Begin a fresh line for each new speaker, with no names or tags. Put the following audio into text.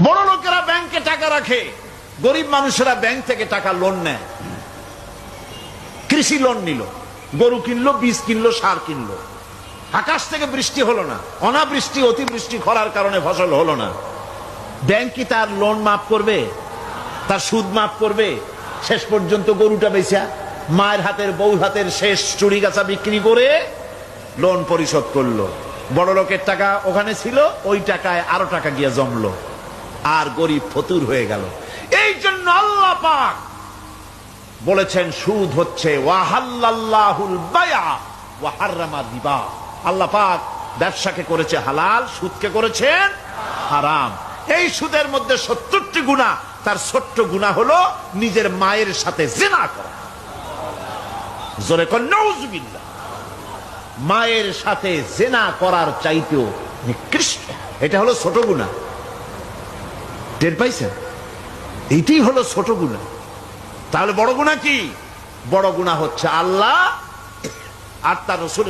বড় লোকেরা ব্যাংকে টাকা রাখে, গরিব মানুষেরা ব্যাংক থেকে টাকা লোন নেয়। কৃষি লোন নিল, গরু কিনলো, বীজ কিনলো, সার কিনলো। আকাশ থেকে বৃষ্টি হলো না, অনাবৃষ্টি অতিবৃষ্টি খরার কারণে ফসল হলো না। ব্যাংক কি তার লোন মাফ করবে? তার সুদ মাফ করবে? শেষ পর্যন্ত গরুটা বেচা, মায়ের হাতের বউ হাতের শেষ চুরি গাছা বিক্রি করে লোন পরিশোধ করলো। বড় লোকের টাকা ওখানে ছিল, ওই টাকায় আরো টাকা গিয়ে জমলো, আর গরিব ফতুর হয়ে গেল। এই জন্য আল্লাহ পাক বলেছেন সুদ হচ্ছে ওয়াহাল্লাল্লাহুল বায়আ ওয়া হাররামা রিবা। আল্লাহ পাক ব্যবসাকে করেছে হালাল, সুদকে করেছেন হারাম। এই সুদের মধ্যে ৭০টি গুনাহ, তার ছোট্ট গুনাহ হলো নিজের মায়ের সাথে জিনা করা। জোরে কোন নাউজুবিল্লাহ। মায়ের সাথে জিনা করার চাইতেও নিকৃষ্ট, এটা হলো ছোট গুনাহ। টের পাইছেন? এইটাই হলো ছোট গুনাহ। তাহলে বড় গুনাহ কি? বড় গুনাহ হচ্ছে আল্লাহ আর তার রাসূল